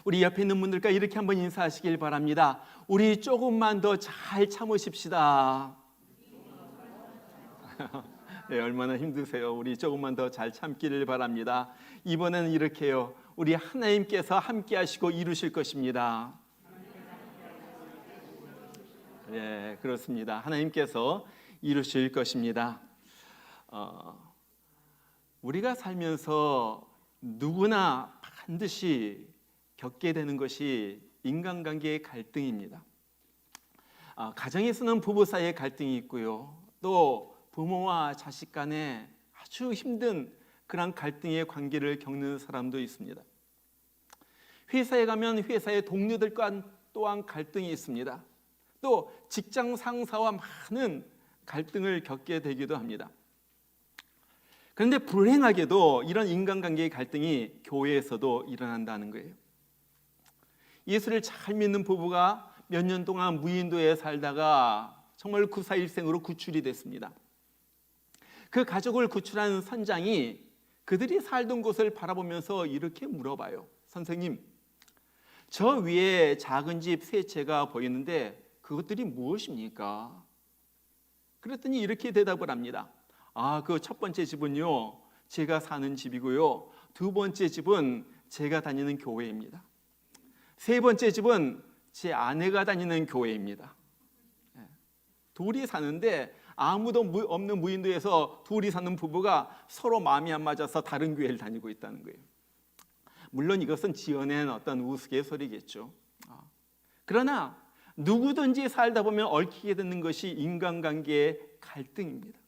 우리 옆에 있는 분들과 이렇게 한번 인사하시길 바랍니다. 우리 조금만 더 잘 참으십시다. 네, 얼마나 힘드세요. 우리 조금만 더 잘 참기를 바랍니다. 이번에는 이렇게요. 우리 하나님께서 함께 하시고 이루실 것입니다. 네, 그렇습니다. 하나님께서 이루실 것입니다. 우리가 살면서 누구나 반드시 겪게 되는 것이 인간관계의 갈등입니다. 가정에서는 부부 사이의 갈등이 있고요. 또 부모와 자식 간에 아주 힘든 그런 갈등의 관계를 겪는 사람도 있습니다. 회사에 가면 회사의 동료들과 또한 갈등이 있습니다. 또 직장 상사와 많은 갈등을 겪게 되기도 합니다. 그런데 불행하게도 이런 인간관계의 갈등이 교회에서도 일어난다는 거예요. 예수를 잘 믿는 부부가 몇 년 동안 무인도에 살다가 정말 구사일생으로 구출이 됐습니다. 그 가족을 구출한 선장이 그들이 살던 곳을 바라보면서 이렇게 물어봐요. 선생님, 저 위에 작은 집 세 채가 보이는데 그것들이 무엇입니까? 그랬더니 이렇게 대답을 합니다. 그 첫 번째 집은요, 제가 사는 집이고요. 두 번째 집은 제가 다니는 교회입니다. 세 번째 집은 제 아내가 다니는 교회입니다. 둘이 사는데 아무도 없는 무인도에서 둘이 사는 부부가 서로 마음이 안 맞아서 다른 교회를 다니고 있다는 거예요. 물론 이것은 지어낸 어떤 우스갯소리겠죠. 그러나 누구든지 살다 보면 얽히게 되는 것이 인간관계의 갈등입니다.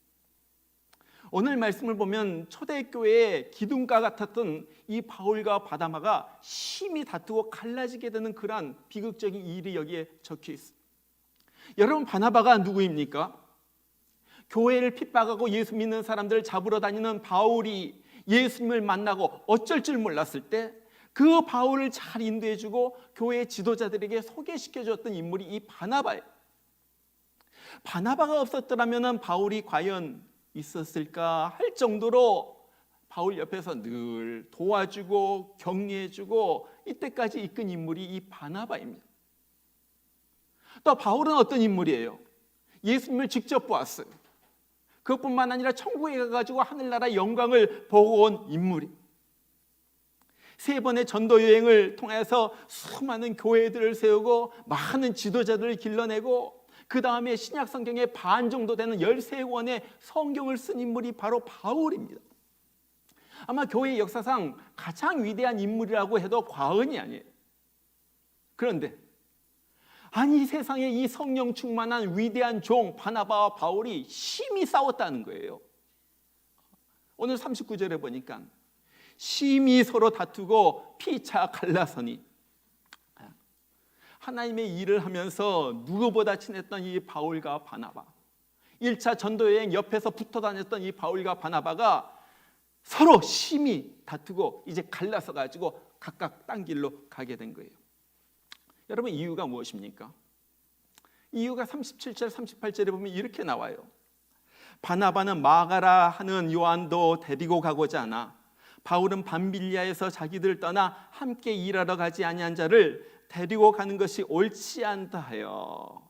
오늘 말씀을 보면 초대교회의 기둥가 같았던 이 바울과 바나바가 심히 다투고 갈라지게 되는 그러한 비극적인 일이 여기에 적혀 있습니다. 여러분, 바나바가 누구입니까? 교회를 핍박하고 예수 믿는 사람들을 잡으러 다니는 바울이 예수님을 만나고 어쩔 줄 몰랐을 때 그 바울을 잘 인도해주고 교회 지도자들에게 소개시켜줬던 인물이 이 바나바예요. 바나바가 없었더라면 바울이 과연 있었을까 할 정도로 바울 옆에서 늘 도와주고 격려해주고 이때까지 이끈 인물이 이 바나바입니다. 또 바울은 어떤 인물이에요? 예수님을 직접 보았어요. 그것뿐만 아니라 천국에 가가지고 하늘나라 영광을 보고 온 인물이. 세 번의 전도 여행을 통해서 수많은 교회들을 세우고 많은 지도자들을 길러내고 그 다음에 신약 성경의 반 정도 되는 13권의 성경을 쓴 인물이 바로 바울입니다. 아마 교회 역사상 가장 위대한 인물이라고 해도 과언이 아니에요. 그런데 아니, 세상에 이 성령 충만한 위대한 종 바나바와 바울이 심히 싸웠다는 거예요. 오늘 39절에 보니까 심히 서로 다투고 피차 갈라서니, 하나님의 일을 하면서 누구보다 친했던 이 바울과 바나바, 1차 전도여행 옆에서 붙어 다녔던 이 바울과 바나바가 서로 심히 다투고 이제 갈라서 가지고 각각 딴 길로 가게 된 거예요. 여러분, 이유가 무엇입니까? 이유가 37절 38절에 보면 이렇게 나와요. 바나바는 마가라 하는 요한도 데리고 가고자 하나 바울은 밤빌리아에서 자기들 떠나 함께 일하러 가지 아니한 자를 데리고 가는 것이 옳지 않다 하여.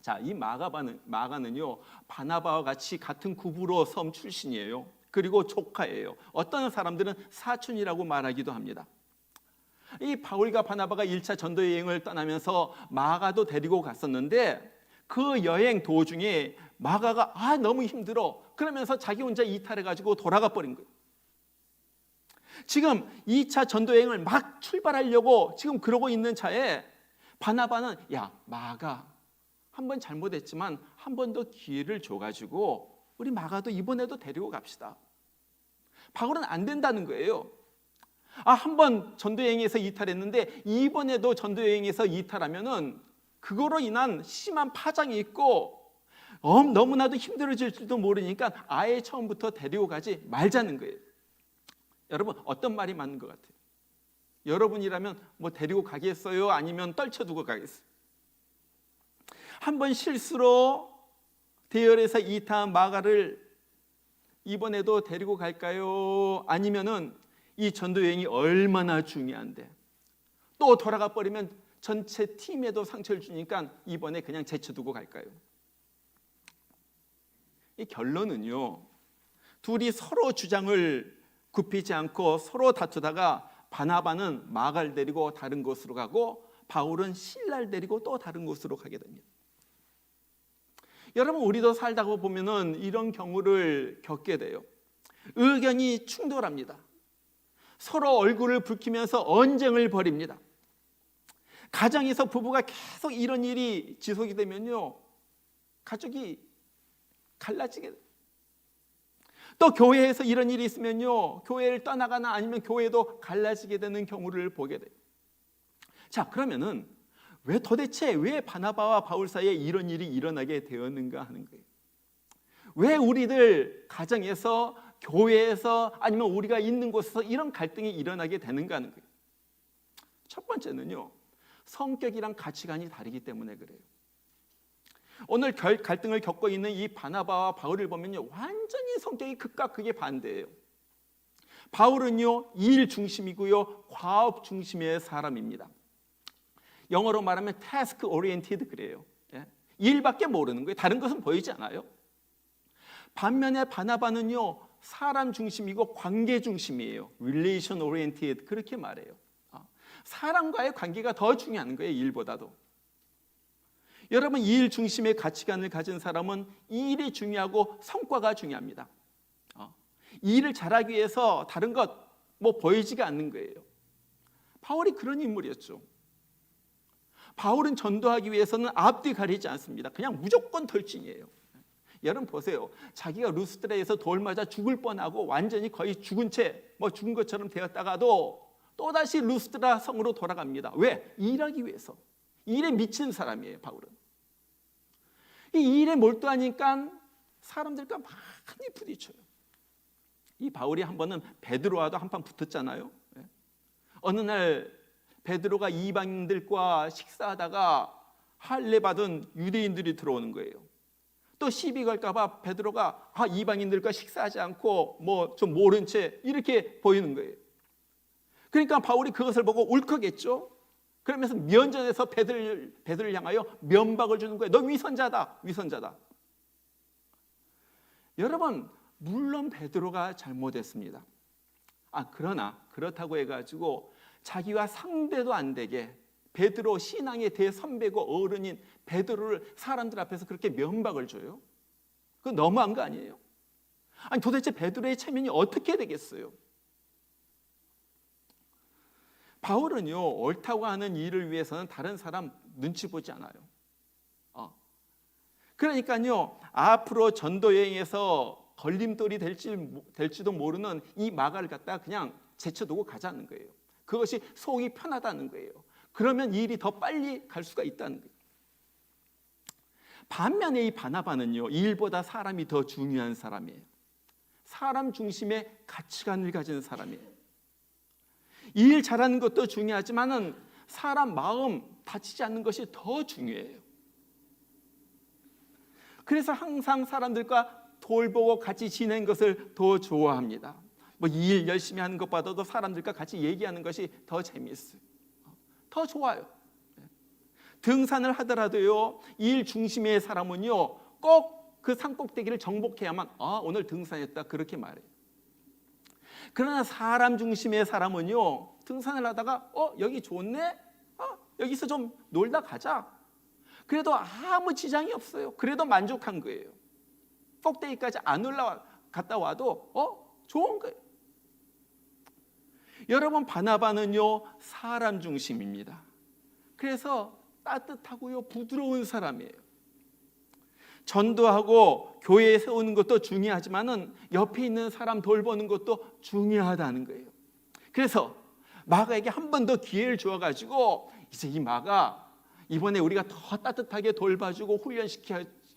자, 이 마가는요, 바나바와 같이 같은 구브로 섬 출신이에요. 그리고 조카예요. 어떤 사람들은 사촌이라고 말하기도 합니다. 이 바울과 바나바가 1차 전도 여행을 떠나면서 마가도 데리고 갔었는데 그 여행 도중에 마가가 너무 힘들어 그러면서 자기 혼자 이탈해가지고 돌아가 버린 거예요. 지금 2차 전도 여행을 막 출발하려고 지금 그러고 있는 차에 바나바는 마가 한 번 잘못했지만 한 번 더 기회를 줘가지고 우리 마가도 이번에도 데리고 갑시다. 바울은 안 된다는 거예요. 한 번 전도여행에서 이탈했는데 이번에도 전도여행에서 이탈하면은 그거로 인한 심한 파장이 있고 너무나도 힘들어질지도 모르니까 아예 처음부터 데리고 가지 말자는 거예요. 여러분, 어떤 말이 맞는 것 같아요? 여러분이라면 뭐 데리고 가겠어요? 아니면 떨쳐두고 가겠어요? 한 번 실수로 대열에서 이탈한 마가를 이번에도 데리고 갈까요? 아니면은 이 전도 여행이 얼마나 중요한데 또 돌아가 버리면 전체 팀에도 상처를 주니까 이번에 그냥 제쳐두고 갈까요? 이 결론은요, 둘이 서로 주장을 굽히지 않고 서로 다투다가 바나바는 마가를 데리고 다른 곳으로 가고 바울은 실라를 데리고 또 다른 곳으로 가게 됩니다. 여러분, 우리도 살다가 보면은 이런 경우를 겪게 돼요. 의견이 충돌합니다. 서로 얼굴을 붉히면서 언쟁을 벌입니다. 가정에서 부부가 계속 이런 일이 지속이 되면요, 가족이 갈라지게 돼요. 또 교회에서 이런 일이 있으면요, 교회를 떠나거나 아니면 교회도 갈라지게 되는 경우를 보게 돼요. 자, 그러면은 도대체 왜 바나바와 바울 사이에 이런 일이 일어나게 되었는가 하는 거예요. 왜 우리들 가정에서, 교회에서, 아니면 우리가 있는 곳에서 이런 갈등이 일어나게 되는가 하는 거예요. 첫 번째는요, 성격이랑 가치관이 다르기 때문에 그래요. 오늘 갈등을 겪고 있는 이 바나바와 바울을 보면요, 완전히 성격이 극과 극의 반대예요. 바울은요, 일 중심이고요, 과업 중심의 사람입니다. 영어로 말하면 task oriented 그래요. 일밖에 모르는 거예요. 다른 것은 보이지 않아요. 반면에 바나바는요, 사람 중심이고 관계 중심이에요. relation oriented 그렇게 말해요. 사람과의 관계가 더 중요한 거예요, 일보다도. 여러분, 일 중심의 가치관을 가진 사람은 이 일이 중요하고 성과가 중요합니다. 일을 잘하기 위해서 다른 것 보이지가 않는 거예요. 바울이 그런 인물이었죠. 바울은 전도하기 위해서는 앞뒤 가리지 않습니다. 그냥 무조건 돌진이에요. 여러분 보세요. 자기가 루스드라에서 돌 맞아 죽을 뻔하고 완전히 거의 죽은 채 죽은 것처럼 되었다가도 또다시 루스드라 성으로 돌아갑니다. 왜? 일하기 위해서. 일에 미친 사람이에요, 바울은. 이 일에 몰두하니까 사람들과 많이 부딪혀요. 이 바울이 한 번은 베드로와도 한판 붙었잖아요. 어느 날 베드로가 이방인들과 식사하다가 할례 받은 유대인들이 들어오는 거예요. 또 시비 걸까 봐 베드로가 이방인들과 식사하지 않고 좀 모른 채 이렇게 보이는 거예요. 그러니까 바울이 그것을 보고 울컥했죠. 그러면서 면전에서 베드로를 향하여 면박을 주는 거예요. 너 위선자다, 위선자다. 여러분, 물론 베드로가 잘못했습니다. 그러나 그렇다고 해가지고 자기와 상대도 안 되게 베드로 신앙의 대선배고 어른인 베드로를 사람들 앞에서 그렇게 면박을 줘요? 그건 너무한 거 아니에요? 도대체 베드로의 체면이 어떻게 되겠어요? 바울은요, 옳다고 하는 일을 위해서는 다른 사람 눈치 보지 않아요. 그러니까요, 앞으로 전도 여행에서 걸림돌이 될지도 모르는 이 마가를 갖다가 그냥 제쳐두고 가자는 거예요. 그것이 속이 편하다는 거예요. 그러면 이 일이 더 빨리 갈 수가 있다는 거예요. 반면에 이 바나바는요, 일보다 사람이 더 중요한 사람이에요. 사람 중심의 가치관을 가진 사람이에요. 일 잘하는 것도 중요하지만은 사람 마음 다치지 않는 것이 더 중요해요. 그래서 항상 사람들과 돌보고 같이 지내는 것을 더 좋아합니다. 일 열심히 하는 것보다도 사람들과 같이 얘기하는 것이 더 재미있어요. 더 좋아요. 등산을 하더라도요, 일 중심의 사람은요, 꼭 그 산꼭대기를 정복해야만 오늘 등산했다 그렇게 말해요. 그러나 사람 중심의 사람은요, 등산을 하다가 여기 좋네? 여기서 좀 놀다 가자. 그래도 아무 지장이 없어요. 그래도 만족한 거예요. 꼭대기까지 안 올라갔다 와도 좋은 거예요. 여러분, 바나바는요, 사람 중심입니다. 그래서 따뜻하고요, 부드러운 사람이에요. 전도하고 교회에 세우는 것도 중요하지만은 옆에 있는 사람 돌보는 것도 중요하다는 거예요. 그래서 마가에게 한 번 더 기회를 주어가지고 이제 이 마가 이번에 우리가 더 따뜻하게 돌봐주고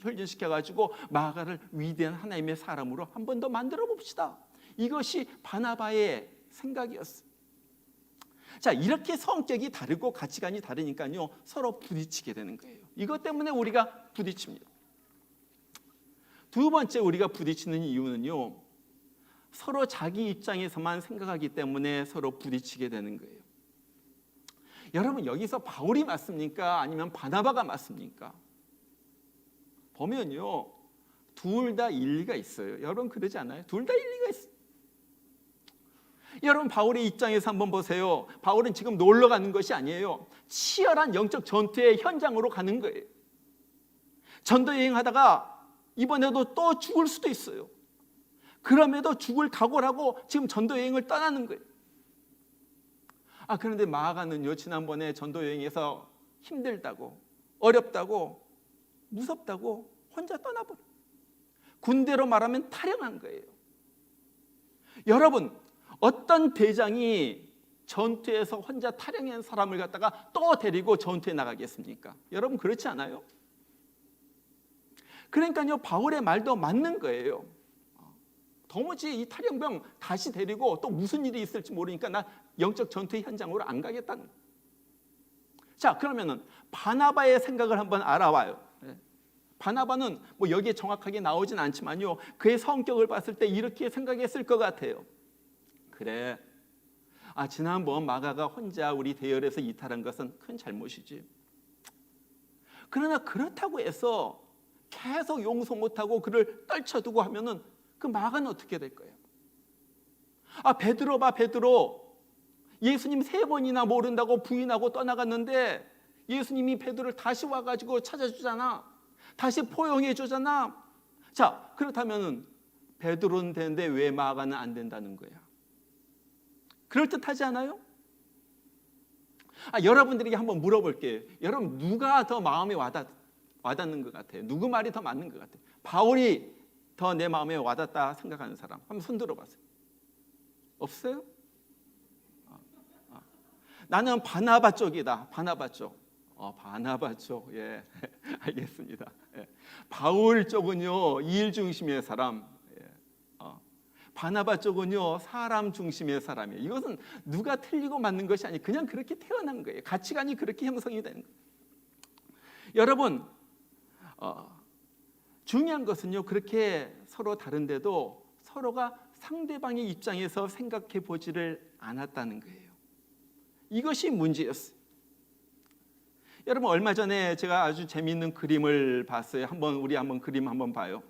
훈련시켜가지고 마가를 위대한 하나님의 사람으로 한 번 더 만들어 봅시다. 이것이 바나바의 생각이었어요. 자, 이렇게 성격이 다르고 가치관이 다르니까요, 서로 부딪히게 되는 거예요. 이것 때문에 우리가 부딪힙니다. 두 번째 우리가 부딪히는 이유는요, 서로 자기 입장에서만 생각하기 때문에 서로 부딪히게 되는 거예요. 여러분 여기서 바울이 맞습니까? 아니면 바나바가 맞습니까? 보면요 둘 다 일리가 있어요. 여러분 그러지 않아요? 둘 다 일리가 있어요. 여러분 바울의 입장에서 한번 보세요. 바울은 지금 놀러 가는 것이 아니에요. 치열한 영적 전투의 현장으로 가는 거예요. 전도 여행하다가 이번에도 또 죽을 수도 있어요. 그럼에도 죽을 각오를 하고 지금 전도 여행을 떠나는 거예요. 그런데 마가는요 지난번에 전도 여행에서 힘들다고 어렵다고 무섭다고 혼자 떠나버려. 군대로 말하면 탈영한 거예요. 여러분 어떤 대장이 전투에서 혼자 탈영한 사람을 갖다가 또 데리고 전투에 나가겠습니까? 여러분 그렇지 않아요? 그러니까요 바울의 말도 맞는 거예요. 도무지 이 탈영병 다시 데리고 또 무슨 일이 있을지 모르니까 나 영적 전투의 현장으로 안 가겠다는 거예요. 자 그러면은 바나바의 생각을 한번 알아봐요. 바나바는 뭐 여기에 정확하게 나오진 않지만요 그의 성격을 봤을 때 이렇게 생각했을 것 같아요. 그래 지난번 마가가 혼자 우리 대열에서 이탈한 것은 큰 잘못이지. 그러나 그렇다고 해서 계속 용서 못하고 그를 떨쳐두고 하면은 그 마가는 어떻게 될 거예요? 베드로 봐 베드로. 예수님 3번이나 모른다고 부인하고 떠나갔는데 예수님이 베드로를 다시 와가지고 찾아주잖아. 다시 포용해 주잖아. 자 그렇다면은 베드로는 되는데 왜 마가는 안 된다는 거야? 그럴듯하지 않아요? 여러분들에게 한번 물어볼게요. 여러분 누가 더 마음에 와닿는 것 같아요? 누구 말이 더 맞는 것 같아요? 바울이 더 내 마음에 와닿다 생각하는 사람 한번 손 들어보세요. 없어요? 나는 바나바 쪽이다. 바나바 쪽. 바나바 쪽. 예, 알겠습니다. 예. 바울 쪽은요 일 중심의 사람. 바나바 쪽은요 사람 중심의 사람이에요. 이것은 누가 틀리고 맞는 것이 아니에요. 그냥 그렇게 태어난 거예요. 가치관이 그렇게 형성이 되는 거예요. 여러분 중요한 것은요 그렇게 서로 다른데도 서로가 상대방의 입장에서 생각해 보지를 않았다는 거예요. 이것이 문제였어요. 여러분 얼마 전에 제가 아주 재미있는 그림을 봤어요. 우리 한번 그림 한번 봐요.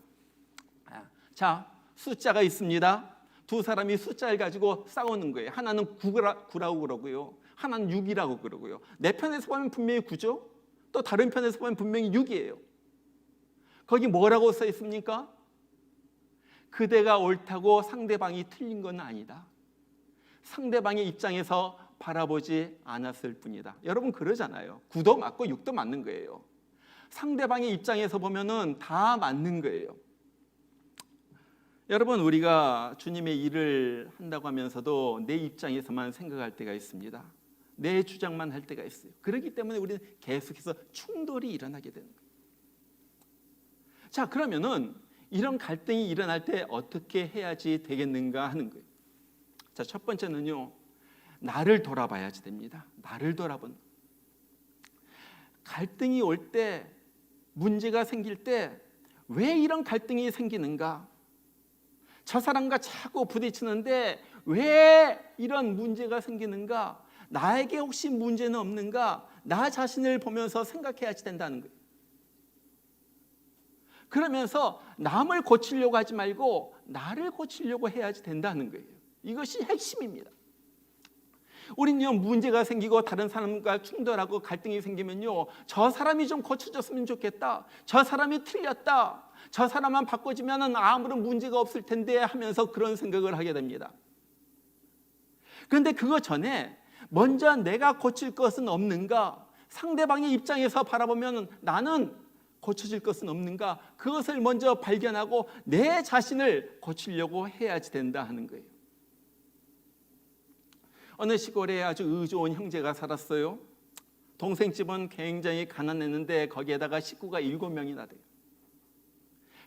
자 숫자가 있습니다. 두 사람이 숫자를 가지고 싸우는 거예요. 하나는 9라고 그러고요. 하나는 6이라고 그러고요. 내 편에서 보면 분명히 9죠. 또 다른 편에서 보면 분명히 6이에요. 거기 뭐라고 써 있습니까? 그대가 옳다고 상대방이 틀린 건 아니다. 상대방의 입장에서 바라보지 않았을 뿐이다. 여러분 그러잖아요. 9도 맞고 6도 맞는 거예요. 상대방의 입장에서 보면은 다 맞는 거예요. 여러분 우리가 주님의 일을 한다고 하면서도 내 입장에서만 생각할 때가 있습니다. 내 주장만 할 때가 있어요. 그렇기 때문에 우리는 계속해서 충돌이 일어나게 되는 거예요. 자 그러면은 이런 갈등이 일어날 때 어떻게 해야지 되겠는가 하는 거예요. 자 첫 번째는요 나를 돌아봐야지 됩니다. 나를 돌아보는 거예요. 갈등이 올 때 문제가 생길 때 왜 이런 갈등이 생기는가? 저 사람과 자꾸 부딪히는데 왜 이런 문제가 생기는가? 나에게 혹시 문제는 없는가? 나 자신을 보면서 생각해야지 된다는 거예요. 그러면서 남을 고치려고 하지 말고 나를 고치려고 해야지 된다는 거예요. 이것이 핵심입니다. 우리는요 문제가 생기고 다른 사람과 충돌하고 갈등이 생기면요 저 사람이 좀 고쳐졌으면 좋겠다. 저 사람이 틀렸다. 저 사람만 바꿔주면 아무런 문제가 없을 텐데 하면서 그런 생각을 하게 됩니다. 그런데 그거 전에 먼저 내가 고칠 것은 없는가? 상대방의 입장에서 바라보면 나는 고쳐질 것은 없는가? 그것을 먼저 발견하고 내 자신을 고치려고 해야지 된다 하는 거예요. 어느 시골에 아주 의좋은 형제가 살았어요. 동생 집은 굉장히 가난했는데 거기에다가 식구가 7명이나 돼요.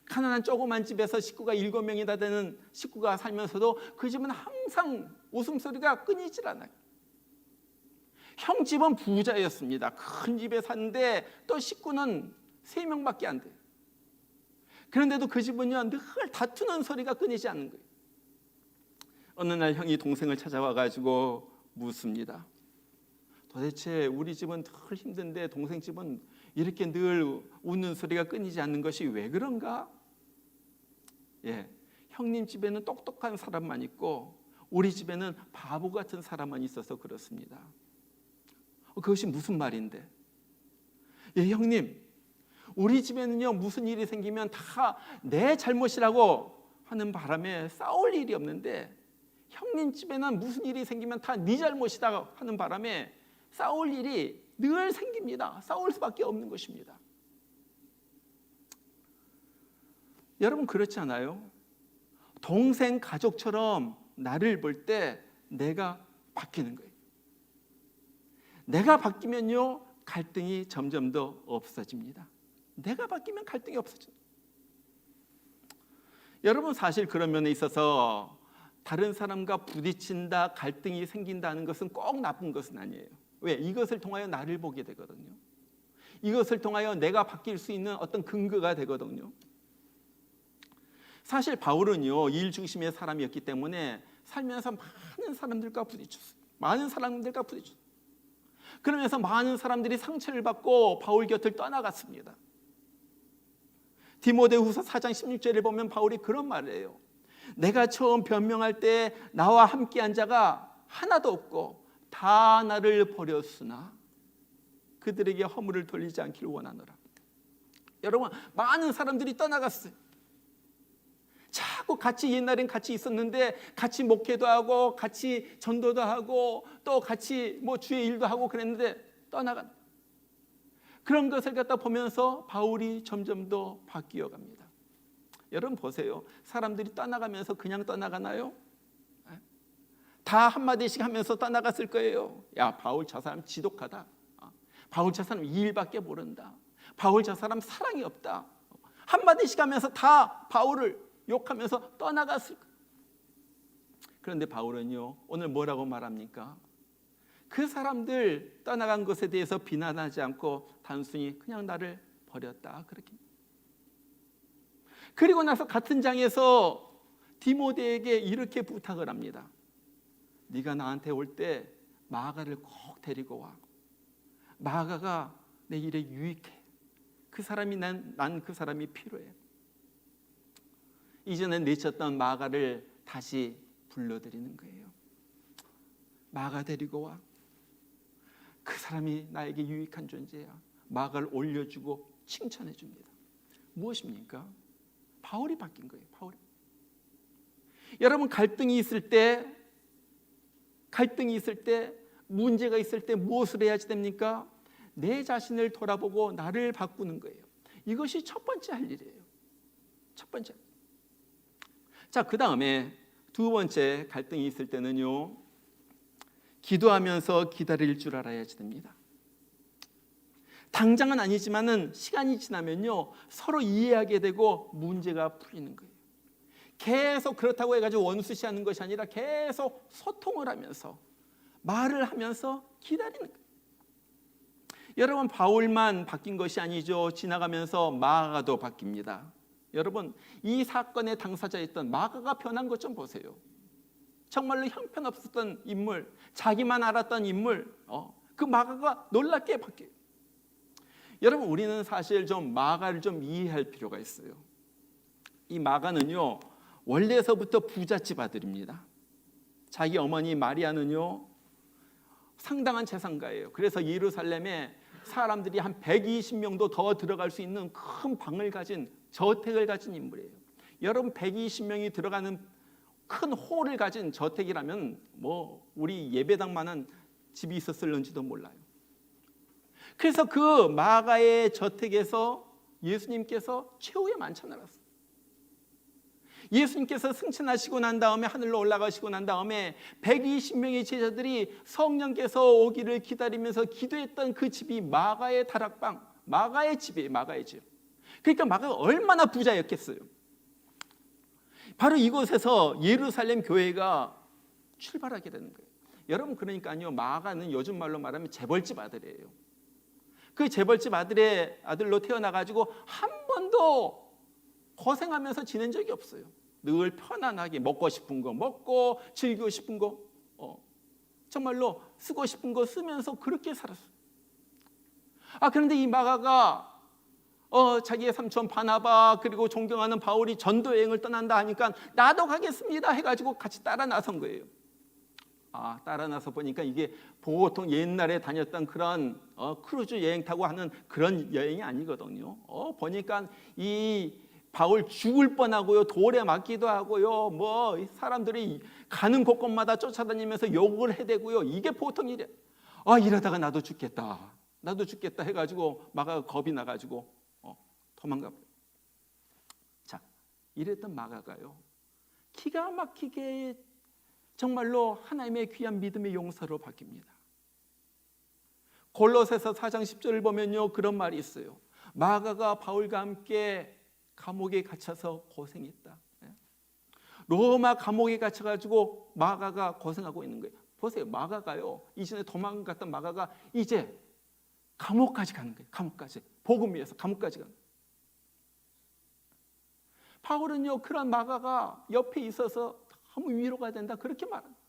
가난한 조그만 집에서 식구가 7명이나 되는 식구가 살면서도 그 집은 항상 웃음소리가 끊이질 않아요. 형 집은 부자였습니다. 큰 집에 사는데 또 식구는 3명밖에 안 돼요. 그런데도 그 집은요 늘 다투는 소리가 끊이지 않는 거예요. 어느 날 형이 동생을 찾아와 가지고 묻습니다. 도대체 우리 집은 늘 힘든데 동생 집은 이렇게 늘 웃는 소리가 끊이지 않는 것이 왜 그런가? 예, 형님 집에는 똑똑한 사람만 있고 우리 집에는 바보 같은 사람만 있어서 그렇습니다. 그것이 무슨 말인데? 예, 형님, 우리 집에는요 무슨 일이 생기면 다 내 잘못이라고 하는 바람에 싸울 일이 없는데 형님 집에는 무슨 일이 생기면 다 네 잘못이다 하는 바람에 싸울 일이 늘 생깁니다. 싸울 수밖에 없는 것입니다. 여러분 그렇지 않아요? 동생 가족처럼 나를 볼 때 내가 바뀌는 거예요. 내가 바뀌면요 갈등이 점점 더 없어집니다. 내가 바뀌면 갈등이 없어집니다. 여러분 사실 그런 면에 있어서 다른 사람과 부딪힌다, 갈등이 생긴다는 것은 꼭 나쁜 것은 아니에요. 왜? 이것을 통하여 나를 보게 되거든요. 이것을 통하여 내가 바뀔 수 있는 어떤 근거가 되거든요. 사실 바울은요 일 중심의 사람이었기 때문에 살면서 많은 사람들과 부딪혔어요. 많은 사람들과 부딪혔어요. 그러면서 많은 사람들이 상처를 받고 바울 곁을 떠나갔습니다. 디모데후서 4장 16절을 보면 바울이 그런 말을 해요. 내가 처음 변명할 때 나와 함께한 자가 하나도 없고 다 나를 버렸으나 그들에게 허물을 돌리지 않기를 원하노라. 여러분 많은 사람들이 떠나갔어요. 자꾸 같이 옛날엔 같이 있었는데 같이 목회도 하고 같이 전도도 하고 또 같이 뭐 주의 일도 하고 그랬는데 떠나간 그런 것을 갖다 보면서 바울이 점점 더 바뀌어 갑니다. 여러분 보세요. 사람들이 떠나가면서 그냥 떠나가나요? 다 한마디씩 하면서 떠나갔을 거예요. 야 바울 저 사람 지독하다. 바울 저 사람 이 일밖에 모른다. 바울 저 사람 사랑이 없다. 한마디씩 하면서 다 바울을 욕하면서 떠나갔을 거예요. 그런데 바울은요 오늘 뭐라고 말합니까? 그 사람들 떠나간 것에 대해서 비난하지 않고 단순히 그냥 나를 버렸다 그렇게. 그리고 나서 같은 장에서 디모데에게 이렇게 부탁을 합니다. 네가 나한테 올 때 마가를 꼭 데리고 와. 마가가 내 일에 유익해. 그 사람이 난 그 사람이 필요해. 이전에 내쳤던 마가를 다시 불러들이는 거예요. 마가 데리고 와. 그 사람이 나에게 유익한 존재야. 마가를 올려주고 칭찬해 줍니다. 무엇입니까? 바울이 바뀐 거예요. 바울이. 여러분 갈등이 있을 때 문제가 있을 때 무엇을 해야지 됩니까? 내 자신을 돌아보고 나를 바꾸는 거예요. 이것이 첫 번째 할 일이에요. 첫 번째. 자, 그 다음에 두 번째 갈등이 있을 때는요 기도하면서 기다릴 줄 알아야지 됩니다. 당장은 아니지만은 시간이 지나면요 서로 이해하게 되고 문제가 풀리는 거예요. 계속 그렇다고 해가지고 원수시하는 것이 아니라 계속 소통을 하면서 말을 하면서 기다리는 거예요. 여러분 바울만 바뀐 것이 아니죠. 지나가면서 마가도 바뀝니다. 여러분 이 사건의 당사자였던 마가가 변한 것 좀 보세요. 정말로 형편없었던 인물, 자기만 알았던 인물, 그 마가가 놀랍게 바뀌어요. 여러분 우리는 사실 좀 마가를 좀 이해할 필요가 있어요. 이 마가는요 원래서부터 부잣집 아들입니다. 자기 어머니 마리아는요 상당한 재산가예요. 그래서 예루살렘에 사람들이 한 120명도 더 들어갈 수 있는 큰 방을 가진 저택을 가진 인물이에요. 여러분 120명이 들어가는 큰 홀을 가진 저택이라면 뭐 우리 예배당만한 집이 있었을런지도 몰라요. 그래서 그 마가의 저택에서 예수님께서 최후의 만찬을 하셨어요. 예수님께서 승천하시고 난 다음에 하늘로 올라가시고 난 다음에 120명의 제자들이 성령께서 오기를 기다리면서 기도했던 그 집이 마가의 다락방, 마가의 집이에요. 마가의 집. 그러니까 마가가 얼마나 부자였겠어요. 바로 이곳에서 예루살렘 교회가 출발하게 되는 거예요. 여러분 그러니까요 마가는 요즘 말로 말하면 재벌집 아들이에요. 그 재벌집 아들로 태어나가지고 한 번도 고생하면서 지낸 적이 없어요. 늘 편안하게 먹고 싶은 거 먹고 즐기고 싶은 거 정말로 쓰고 싶은 거 쓰면서 그렇게 살았어요. 그런데 이 마가가 자기의 삼촌 바나바 그리고 존경하는 바울이 전도 여행을 떠난다 하니까 나도 가겠습니다 해가지고 같이 따라 나선 거예요. 따라 나서 보니까 이게 보통 옛날에 다녔던 그런 크루즈 여행 타고 하는 그런 여행이 아니거든요. 보니까 이 바울 죽을 뻔하고요, 돌에 맞기도 하고요, 뭐 사람들이 가는 곳곳마다 쫓아다니면서 욕을 해대고요. 이게 보통 일이야. 이러다가 나도 죽겠다 해가지고 마가가 겁이 나가지고 도망가. 자, 이랬던 마가가요, 기가 막히게 정말로 하나님의 귀한 믿음의 용사로 바뀝니다. 골로새서 4장 10절을 보면요, 그런 말이 있어요. 마가가 바울과 함께 감옥에 갇혀서 고생했다. 로마 감옥에 갇혀가지고 마가가 고생하고 있는 거예요. 보세요, 마가가요, 이전에 도망갔던 마가가 이제 감옥까지 가는 거예요. 감옥까지, 복음 위해서 감옥까지 가는 거예요. 바울은요, 그런 마가가 옆에 있어서 너무 위로가 된다 그렇게 말합니다.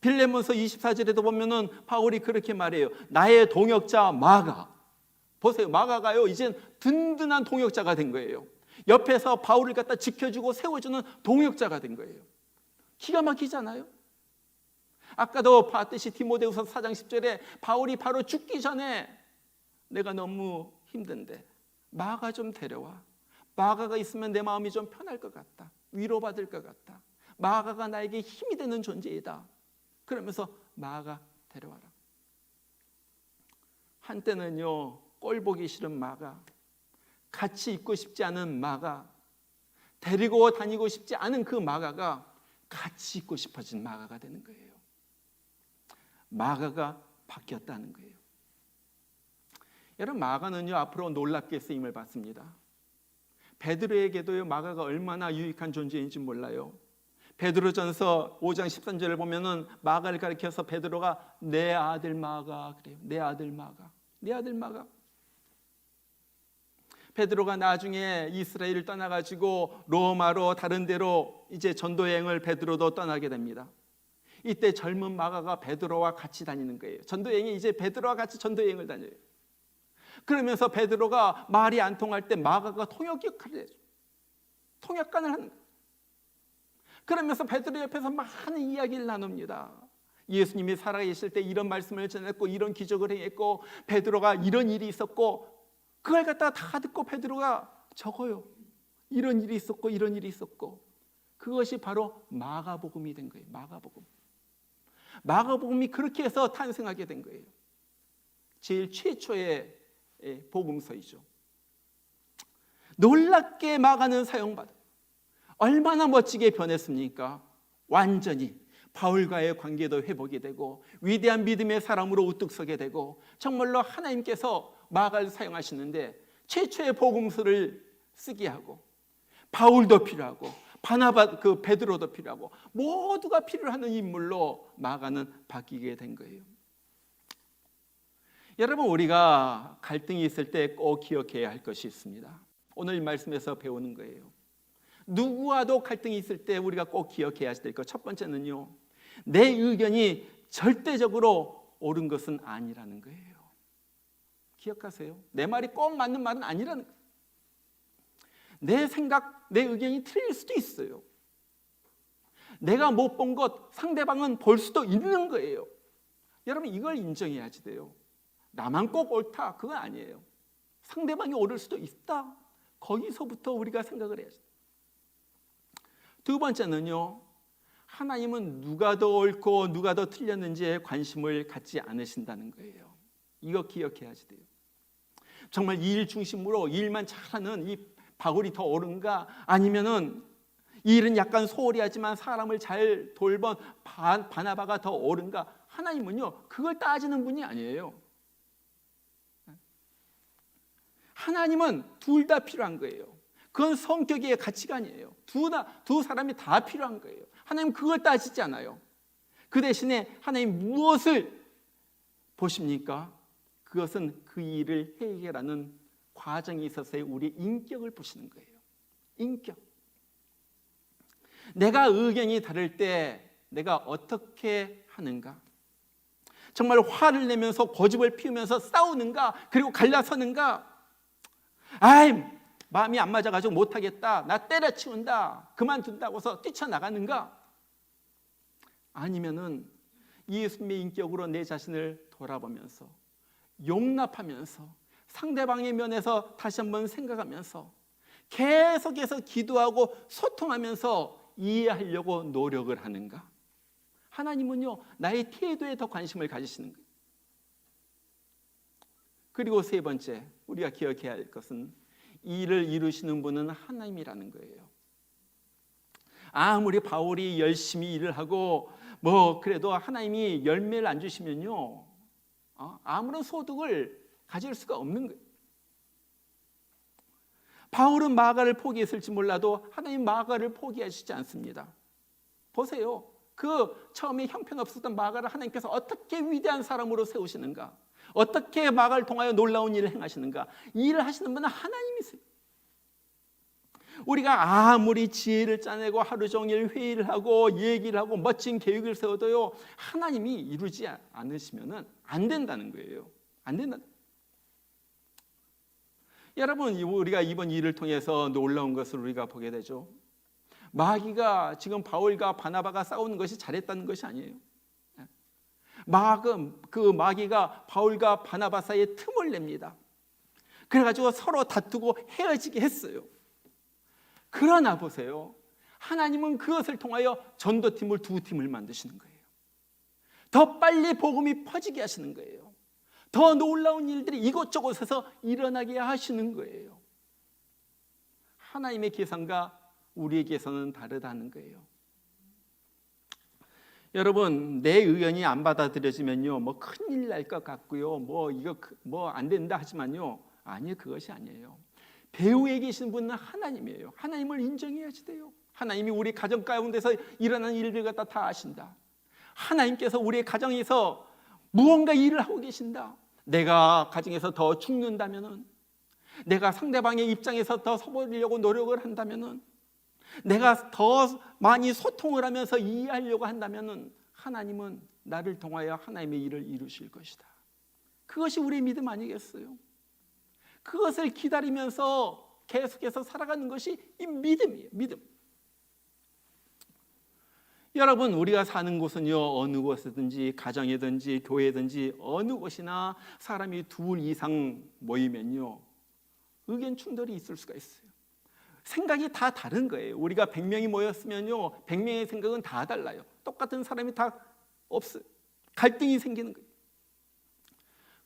빌레몬서 24절에도 보면은 바울이 그렇게 말해요. 나의 동역자 마가. 보세요, 마가가요 이젠 든든한 동역자가 된 거예요. 옆에서 바울을 갖다 지켜주고 세워주는 동역자가 된 거예요. 기가 막히잖아요. 아까도 봤듯이 디모데후서 4장 10절에 바울이 바로 죽기 전에 내가 너무 힘든데 마가 좀 데려와. 마가가 있으면 내 마음이 좀 편할 것 같다. 위로받을 것 같다. 마가가 나에게 힘이 되는 존재이다. 그러면서 마가 데려와라. 한때는요, 꼴 보기 싫은 마가, 같이 있고 싶지 않은 마가, 데리고 다니고 싶지 않은 그 마가가 같이 있고 싶어진 마가가 되는 거예요. 마가가 바뀌었다는 거예요. 여러분, 마가는요 앞으로 놀랍게 쓰임을 받습니다. 베드로에게도요 마가가 얼마나 유익한 존재인지 몰라요. 베드로전서 5장 13절을 보면은 마가를 가리켜서 베드로가 내 아들 마가 그래요. 내 아들 마가, 내 아들 마가. 베드로가 나중에 이스라엘을 떠나가지고 로마로 다른 데로 이제 전도 여행을 베드로도 떠나게 됩니다. 이때 젊은 마가가 베드로와 같이 다니는 거예요. 전도 여행이 이제 베드로와 같이 전도 여행을 다녀요. 그러면서 베드로가 말이 안 통할 때 마가가 통역 역할을 해줘. 통역관을 하는 거예요. 그러면서 베드로 옆에서 많은 이야기를 나눕니다. 예수님이 살아계실 때 이런 말씀을 전했고 이런 기적을 행했고 베드로가 이런 일이 있었고 그걸 갖다가 다 듣고 베드로가 적어요. 이런 일이 있었고 이런 일이 있었고 그것이 바로 마가복음이 된 거예요. 마가복음. 마가복음이 그렇게 해서 탄생하게 된 거예요. 제일 최초의 복음서이죠. 놀랍게 마가는 사용받아. 얼마나 멋지게 변했습니까? 완전히 바울과의 관계도 회복이 되고 위대한 믿음의 사람으로 우뚝 서게 되고 정말로 하나님께서 마가를 사용하시는데 최초의 복음서를 쓰게 하고 바울도 필요하고 바나바 베드로도 필요하고 모두가 필요하는 인물로 마가는 바뀌게 된 거예요. 여러분, 우리가 갈등이 있을 때 꼭 기억해야 할 것이 있습니다. 오늘 이 말씀에서 배우는 거예요. 누구와도 갈등이 있을 때 우리가 꼭 기억해야 될 것. 첫 번째는요, 내 의견이 절대적으로 옳은 것은 아니라는 거예요. 기억하세요. 내 말이 꼭 맞는 말은 아니라는 거예요. 내 생각, 내 의견이 틀릴 수도 있어요. 내가 못 본 것 상대방은 볼 수도 있는 거예요. 여러분, 이걸 인정해야지 돼요. 나만 꼭 옳다, 그건 아니에요. 상대방이 옳을 수도 있다. 거기서부터 우리가 생각을 해야지. 두 번째는요, 하나님은 누가 더 옳고 누가 더 틀렸는지에 관심을 갖지 않으신다는 거예요. 이거 기억해야지 돼요. 정말 일 중심으로 일만 잘하는 이 바울이 더 옳은가, 아니면은 이 일은 약간 소홀히 하지만 사람을 잘 돌본 바나바가 더 옳은가. 하나님은요 그걸 따지는 분이 아니에요. 하나님은 둘 다 필요한 거예요. 그건 성격의 가치관이에요. 두 사람이 다 필요한 거예요. 하나님 그걸 따지지 않아요. 그 대신에 하나님 무엇을 보십니까? 그것은 그 일을 해결하는 과정에 있어서의 우리의 인격을 보시는 거예요. 인격. 내가 의견이 다를 때 내가 어떻게 하는가? 정말 화를 내면서 고집을 피우면서 싸우는가? 그리고 갈라서는가? 아이, 마음이 안 맞아가지고 못하겠다, 나 때려치운다, 그만둔다고서 뛰쳐나가는가? 아니면은 예수님의 인격으로 내 자신을 돌아보면서 용납하면서 상대방의 면에서 다시 한번 생각하면서 계속해서 기도하고 소통하면서 이해하려고 노력을 하는가? 하나님은요, 나의 태도에 더 관심을 가지시는 거예요. 그리고 세 번째, 우리가 기억해야 할 것은 이 일을 이루시는 분은 하나님이라는 거예요. 아무리 바울이 열심히 일을 하고 그래도 하나님이 열매를 안 주시면요, 아무런 소득을 가질 수가 없는 거예요. 바울은 마가를 포기했을지 몰라도 하나님 마가를 포기하시지 않습니다. 보세요. 그 처음에 형편없었던 마가를 하나님께서 어떻게 위대한 사람으로 세우시는가, 어떻게 마가를 통하여 놀라운 일을 행하시는가. 이 일을 하시는 분은 하나님이세요. 우리가 아무리 지혜를 짜내고 하루 종일 회의를 하고 얘기를 하고 멋진 계획을 세워도요, 하나님이 이루지 않으시면 안 된다는 거예요. 안 된다는 거예요. 여러분, 우리가 이번 일을 통해서 놀라운 것을 우리가 보게 되죠. 마귀가 지금 바울과 바나바가 싸우는 것이 잘했다는 것이 아니에요. 그 마귀가 바울과 바나바 사이에 틈을 냅니다. 그래가지고 서로 다투고 헤어지게 했어요. 그러나 보세요, 하나님은 그것을 통하여 전도팀을 두 팀을 만드시는 거예요. 더 빨리 복음이 퍼지게 하시는 거예요. 더 놀라운 일들이 이곳저곳에서 일어나게 하시는 거예요. 하나님의 계산과 우리의 계산은 다르다는 거예요. 여러분, 내 의견이 안 받아들여지면요, 큰일 날 것 같고요, 이거 안 된다 하지만요, 아니요, 그것이 아니에요. 배후에 계신 분은 하나님이에요. 하나님을 인정해야지 돼요. 하나님이 우리 가정 가운데서 일어나는 일들 갖다 다 아신다. 하나님께서 우리의 가정에서 무언가 일을 하고 계신다. 내가 가정에서 더 죽는다면은, 내가 상대방의 입장에서 더 서보려고 노력을 한다면은, 내가 더 많이 소통을 하면서 이해하려고 한다면은, 하나님은 나를 통하여 하나님의 일을 이루실 것이다. 그것이 우리의 믿음 아니겠어요? 그것을 기다리면서 계속해서 살아가는 것이 이 믿음이에요. 믿음. 여러분, 우리가 사는 곳은요, 어느 곳이든지 가정이든지 교회든지 어느 곳이나 사람이 둘 이상 모이면요, 의견 충돌이 있을 수가 있어요. 생각이 다 다른 거예요. 우리가 100명이 모였으면요, 100명의 생각은 다 달라요. 똑같은 사람이 다 없어요. 갈등이 생기는 거예요.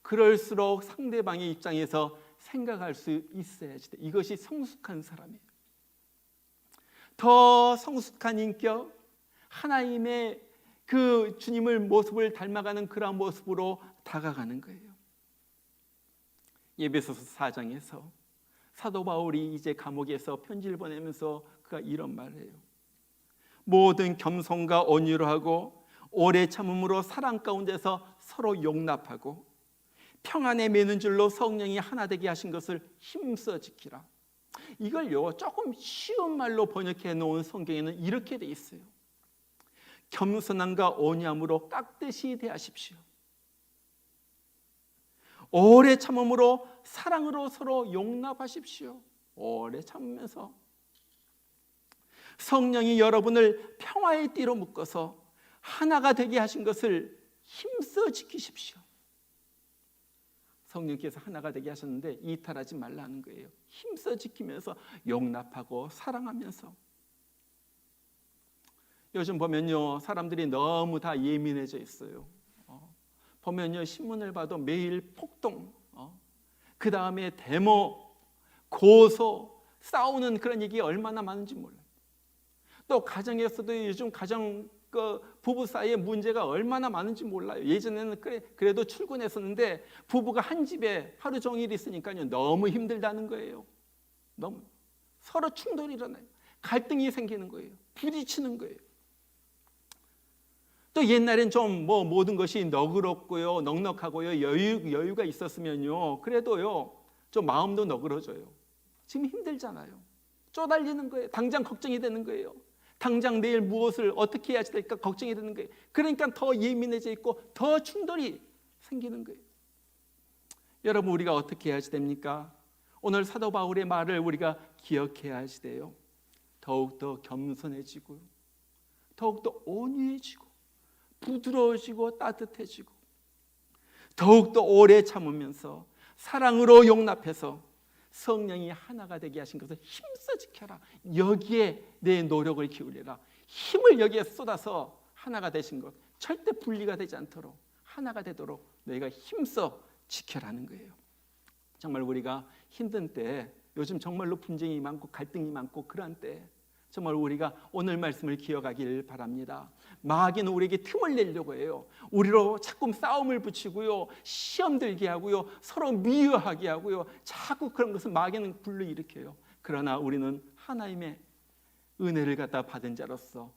그럴수록 상대방의 입장에서 생각할 수 있어야지 돼. 이것이 성숙한 사람이에요. 더 성숙한 인격, 하나님의 그 주님을 모습을 닮아가는 그런 모습으로 다가가는 거예요. 에베소서 4장에서 사도 바울이 이제 감옥에서 편지를 보내면서 그가 이런 말을 해요. 모든 겸손과 온유로 하고 오래 참음으로 사랑 가운데서 서로 용납하고 평안에 매는 줄로 성령이 하나 되게 하신 것을 힘써 지키라. 이걸요, 조금 쉬운 말로 번역해 놓은 성경에는 이렇게 돼 있어요. 겸손함과 온유함으로 깍듯이 대하십시오. 오래 참음으로 사랑으로 서로 용납하십시오. 오래 참으면서 성령이 여러분을 평화의 띠로 묶어서 하나가 되게 하신 것을 힘써 지키십시오. 성령께서 하나가 되게 하셨는데 이탈하지 말라는 거예요. 힘써 지키면서 용납하고 사랑하면서. 요즘 보면요, 사람들이 너무 다 예민해져 있어요. 보면요, 신문을 봐도 매일 폭동, 그 다음에 데모, 고소, 싸우는 그런 얘기 얼마나 많은지 몰라요. 또 가정에서도 요즘 가정 부부 사이에 문제가 얼마나 많은지 몰라요. 예전에는 그래도 출근했었는데 부부가 한 집에 하루 종일 있으니까요, 너무 힘들다는 거예요. 너무 서로 충돌이 일어나요. 갈등이 생기는 거예요. 부딪히는 거예요. 또 옛날엔 좀 모든 것이 너그럽고요, 넉넉하고요, 여유가 있었으면요, 그래도요, 좀 마음도 너그러져요. 지금 힘들잖아요. 쪼달리는 거예요. 당장 걱정이 되는 거예요. 당장 내일 무엇을 어떻게 해야 될까 걱정이 되는 거예요. 그러니까 더 예민해져 있고 더 충돌이 생기는 거예요. 여러분, 우리가 어떻게 해야지 됩니까? 오늘 사도 바울의 말을 우리가 기억해야 하시대요. 더욱더 겸손해지고 더욱더 온유해지고 부드러워지고 따뜻해지고 더욱더 오래 참으면서 사랑으로 용납해서 성령이 하나가 되게 하신 것을 힘써 지켜라. 여기에 내 노력을 기울여라. 힘을 여기에 쏟아서 하나가 되신 것, 절대 분리가 되지 않도록 하나가 되도록 너희가 힘써 지켜라는 거예요. 정말 우리가 힘든 때, 요즘 정말로 분쟁이 많고 갈등이 많고 그런 때 정말 우리가 오늘 말씀을 기억하길 바랍니다. 마귀는 우리에게 틈을 내려고 해요. 우리로 자꾸 싸움을 붙이고요, 시험 들게 하고요, 서로 미워하게 하고요, 자꾸 그런 것을 마귀는 불러일으켜요. 그러나 우리는 하나님의 은혜를 갖다 받은 자로서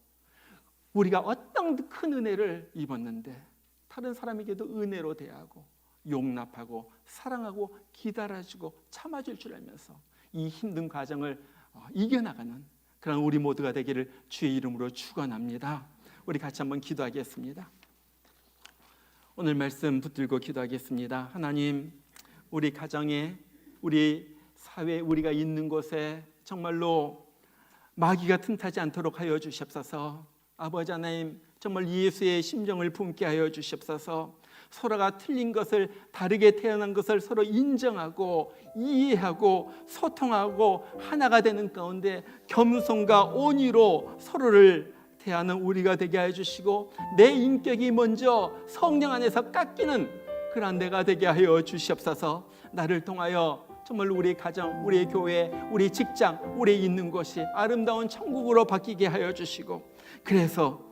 우리가 어떤 큰 은혜를 입었는데 다른 사람에게도 은혜로 대하고 용납하고 사랑하고 기다려주고 참아줄 줄 알면서 이 힘든 과정을 이겨나가는 그런 우리 모두가 되기를 주의 이름으로 축원합니다. 우리 같이 한번 기도하겠습니다. 오늘 말씀 붙들고 기도하겠습니다. 하나님, 우리 가정에, 우리 사회, 우리가 있는 곳에 정말로 마귀가 틈타지 않도록 하여 주시옵소서. 아버지 하나님, 정말 예수의 심정을 품게 하여 주시옵소서. 서로가 틀린 것을, 다르게 태어난 것을 서로 인정하고 이해하고 소통하고 하나가 되는 가운데 겸손과 온유로 서로를 대하는 우리가 되게 하여 주시고, 내 인격이 먼저 성령 안에서 깎이는 그런 내가 되게 하여 주시옵소서. 나를 통하여 정말 우리 가정, 우리 교회, 우리 직장, 우리 있는 곳이 아름다운 천국으로 바뀌게 하여 주시고, 그래서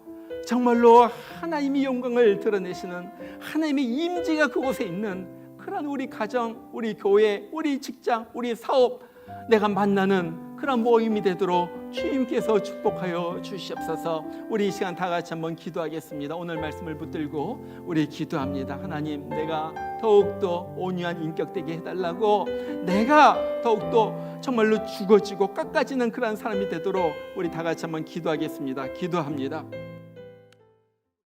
정말로 하나님의 영광을 드러내시는 하나님의 임재가 그곳에 있는 그런 우리 가정, 우리 교회, 우리 직장, 우리 사업, 내가 만나는 그런 모임이 되도록 주님께서 축복하여 주시옵소서. 우리 이 시간 다 같이 한번 기도하겠습니다. 오늘 말씀을 붙들고 우리 기도합니다. 하나님, 내가 더욱더 온유한 인격 되게 해달라고, 내가 더욱더 정말로 죽어지고 깎아지는 그런 사람이 되도록 우리 다 같이 한번 기도하겠습니다. 기도합니다.